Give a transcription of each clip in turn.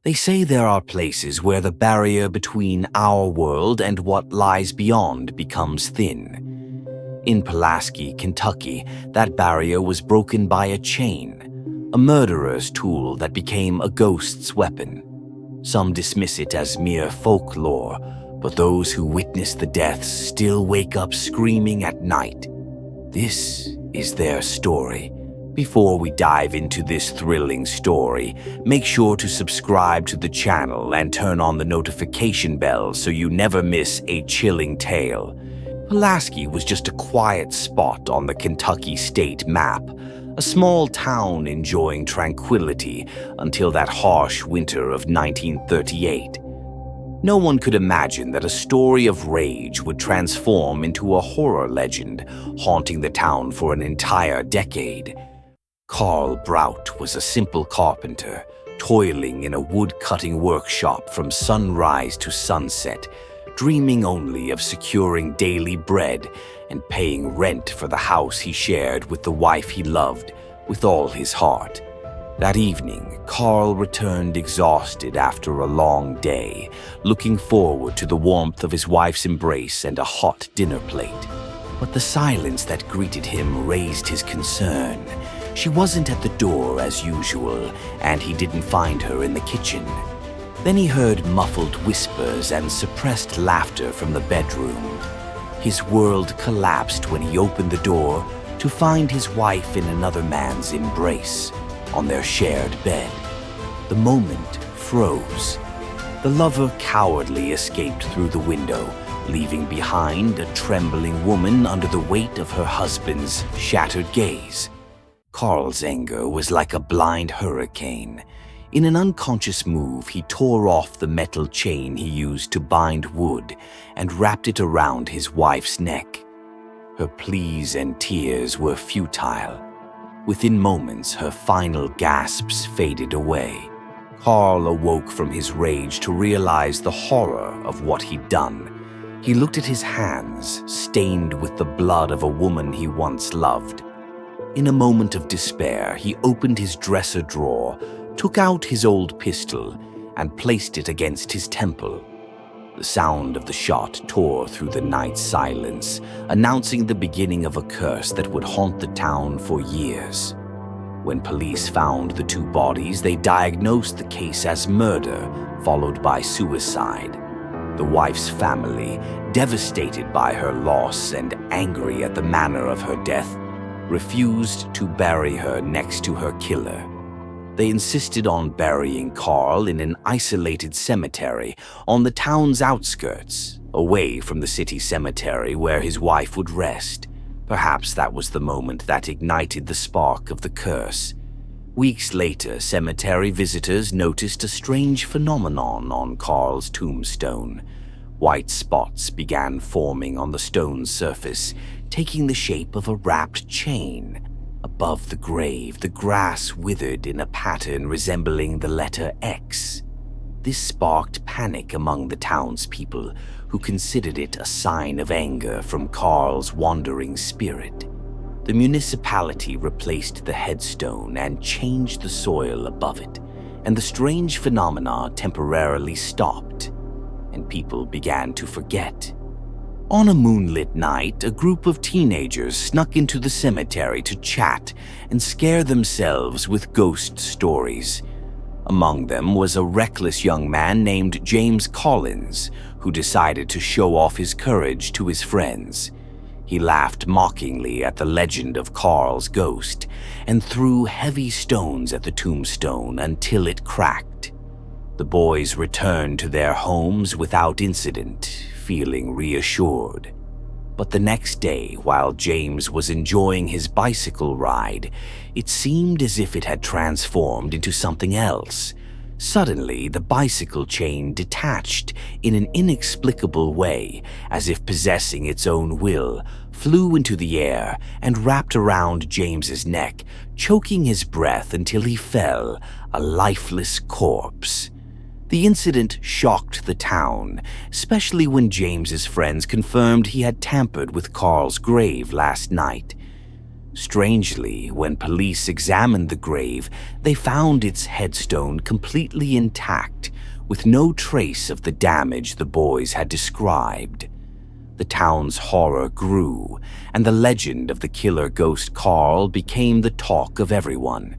They say there are places where the barrier between our world and what lies beyond becomes thin. In Pulaski, Kentucky, that barrier was broken by a chain, a murderer's tool that became a ghost's weapon. Some dismiss it as mere folklore, but those who witness the deaths still wake up screaming at night. This is their story. Before we dive into this thrilling story, make sure to subscribe to the channel and turn on the notification bell so you never miss a chilling tale. Pulaski was just a quiet spot on the Kentucky state map, a small town enjoying tranquility until that harsh winter of 1938. No one could imagine that a story of rage would transform into a horror legend, haunting the town for an entire decade. Karl Brout was a simple carpenter, toiling in a wood-cutting workshop from sunrise to sunset, dreaming only of securing daily bread and paying rent for the house he shared with the wife he loved with all his heart. That evening, Karl returned exhausted after a long day, looking forward to the warmth of his wife's embrace and a hot dinner plate. But the silence that greeted him raised his concern. She wasn't at the door as usual, and he didn't find her in the kitchen. Then he heard muffled whispers and suppressed laughter from the bedroom. His world collapsed when he opened the door to find his wife in another man's embrace on their shared bed. The moment froze. The lover cowardly escaped through the window, leaving behind a trembling woman under the weight of her husband's shattered gaze. Karl's anger was like a blind hurricane. In an unconscious move, he tore off the metal chain he used to bind wood and wrapped it around his wife's neck. Her pleas and tears were futile. Within moments, her final gasps faded away. Karl awoke from his rage to realize the horror of what he'd done. He looked at his hands, stained with the blood of a woman he once loved. In a moment of despair, he opened his dresser drawer, took out his old pistol, and placed it against his temple. The sound of the shot tore through the night silence, announcing the beginning of a curse that would haunt the town for years. When police found the two bodies, they diagnosed the case as murder, followed by suicide. The wife's family, devastated by her loss and angry at the manner of her death, refused to bury her next to her killer. They insisted on burying Karl in an isolated cemetery on the town's outskirts, away from the city cemetery where his wife would rest. Perhaps that was the moment that ignited the spark of the curse. Weeks later, cemetery visitors noticed a strange phenomenon on Karl's tombstone. White spots began forming on the stone's surface, taking the shape of a wrapped chain. Above the grave, the grass withered in a pattern resembling the letter X. This sparked panic among the townspeople, who considered it a sign of anger from Karl's wandering spirit. The municipality replaced the headstone and changed the soil above it, and the strange phenomena temporarily stopped, and people began to forget. On a moonlit night, a group of teenagers snuck into the cemetery to chat and scare themselves with ghost stories. Among them was a reckless young man named James Collins, who decided to show off his courage to his friends. He laughed mockingly at the legend of Karl's ghost and threw heavy stones at the tombstone until it cracked. The boys returned to their homes without incident, feeling reassured. But the next day, while James was enjoying his bicycle ride, it seemed as if it had transformed into something else. Suddenly, the bicycle chain detached in an inexplicable way, as if possessing its own will, flew into the air and wrapped around James's neck, choking his breath until he fell, a lifeless corpse. The incident shocked the town, especially when James's friends confirmed he had tampered with Karl's grave last night. Strangely, when police examined the grave, they found its headstone completely intact, with no trace of the damage the boys had described. The town's horror grew, and the legend of the killer ghost Karl became the talk of everyone.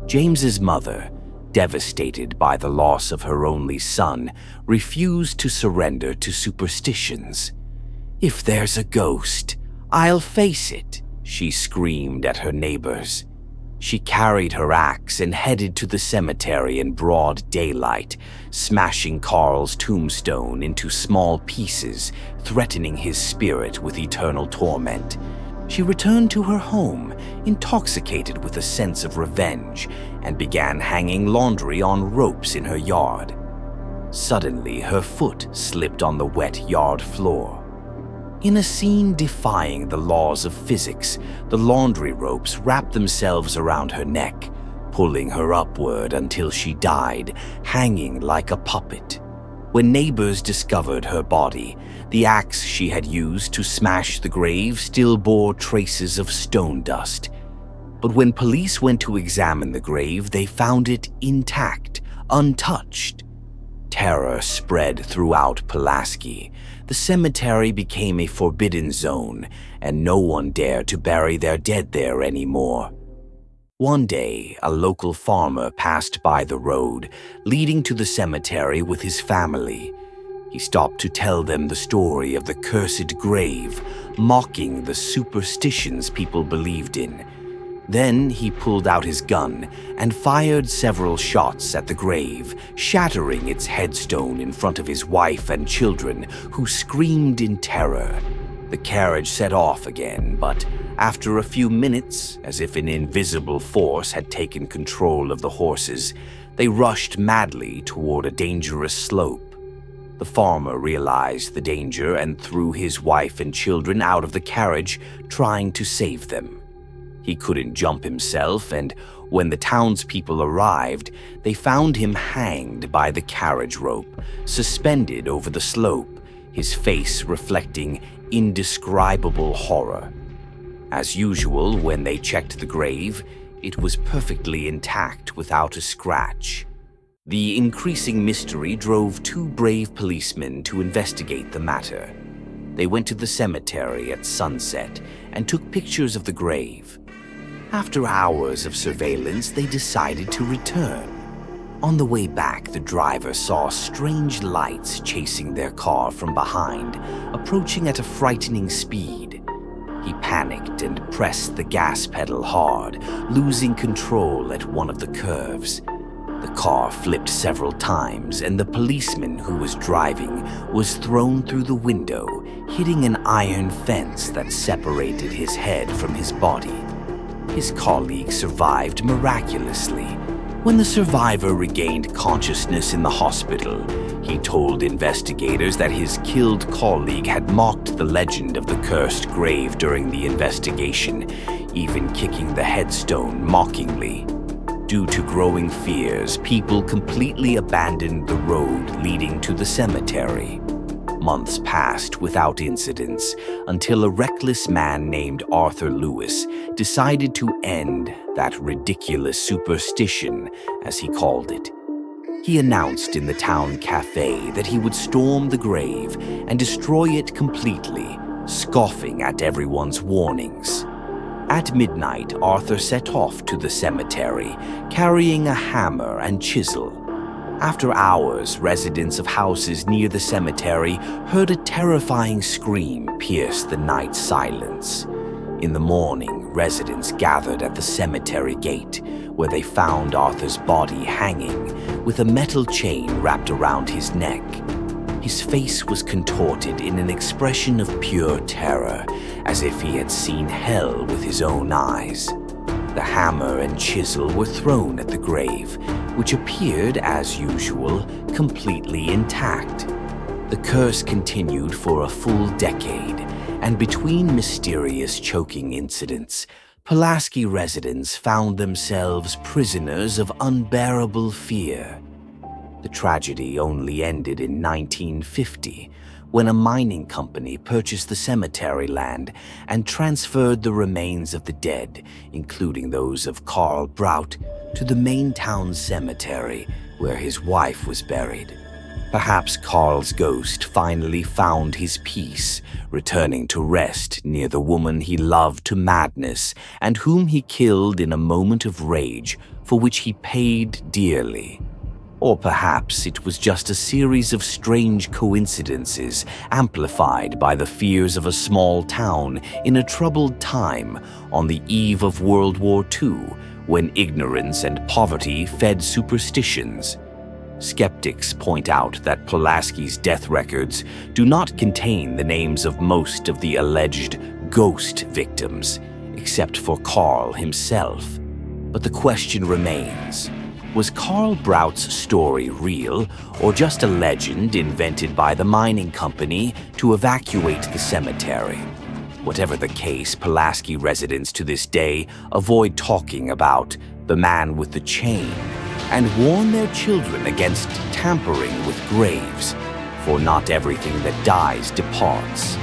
James's mother, devastated by the loss of her only son, refused to surrender to superstitions. "If there's a ghost, I'll face it," she screamed at her neighbors. She carried her axe and headed to the cemetery in broad daylight, smashing Karl's tombstone into small pieces, threatening his spirit with eternal torment. She returned to her home, intoxicated with a sense of revenge, and began hanging laundry on ropes in her yard. Suddenly, her foot slipped on the wet yard floor. In a scene defying the laws of physics, the laundry ropes wrapped themselves around her neck, pulling her upward until she died, hanging like a puppet. When neighbors discovered her body, the axe she had used to smash the grave still bore traces of stone dust. But when police went to examine the grave, they found it intact, untouched. Terror spread throughout Pulaski. The cemetery became a forbidden zone, and no one dared to bury their dead there anymore. One day, a local farmer passed by the road leading to the cemetery with his family. He stopped to tell them the story of the cursed grave, mocking the superstitions people believed in. Then he pulled out his gun and fired several shots at the grave, shattering its headstone in front of his wife and children, who screamed in terror. The carriage set off again, but after a few minutes, as if an invisible force had taken control of the horses, they rushed madly toward a dangerous slope. The farmer realized the danger and threw his wife and children out of the carriage, trying to save them. He couldn't jump himself, and when the townspeople arrived, they found him hanged by the carriage rope, suspended over the slope, his face reflecting indescribable horror. As usual, when they checked the grave, it was perfectly intact without a scratch. The increasing mystery drove two brave policemen to investigate the matter. They went to the cemetery at sunset and took pictures of the grave. After hours of surveillance, they decided to return. On the way back, the driver saw strange lights chasing their car from behind, approaching at a frightening speed. He panicked and pressed the gas pedal hard, losing control at one of the curves. The car flipped several times, and the policeman who was driving was thrown through the window, hitting an iron fence that separated his head from his body. His colleague survived miraculously. When the survivor regained consciousness in the hospital, he told investigators that his killed colleague had mocked the legend of the cursed grave during the investigation, even kicking the headstone mockingly. Due to growing fears, people completely abandoned the road leading to the cemetery. Months passed without incidents until a reckless man named Arthur Lewis decided to end that ridiculous superstition, as he called it. He announced in the town cafe that he would storm the grave and destroy it completely, scoffing at everyone's warnings. At midnight, Arthur set off to the cemetery, carrying a hammer and chisel. After hours, residents of houses near the cemetery heard a terrifying scream pierce the night silence. In the morning, residents gathered at the cemetery gate, where they found Arthur's body hanging, with a metal chain wrapped around his neck. His face was contorted in an expression of pure terror, as if he had seen hell with his own eyes. The hammer and chisel were thrown at the grave, which appeared, as usual, completely intact. The curse continued for a full decade, and between mysterious choking incidents, Pulaski residents found themselves prisoners of unbearable fear. The tragedy only ended in 1950, when a mining company purchased the cemetery land and transferred the remains of the dead, including those of Karl Brout, to the main town cemetery where his wife was buried. Perhaps Karl's ghost finally found his peace, returning to rest near the woman he loved to madness and whom he killed in a moment of rage for which he paid dearly. Or perhaps it was just a series of strange coincidences amplified by the fears of a small town in a troubled time on the eve of World War II, when ignorance and poverty fed superstitions. Skeptics point out that Pulaski's death records do not contain the names of most of the alleged ghost victims, except for Karl himself. But the question remains, was Karl Brout's story real or just a legend invented by the mining company to evacuate the cemetery? Whatever the case, Pulaski residents to this day avoid talking about the man with the chain and warn their children against tampering with graves, for not everything that dies departs.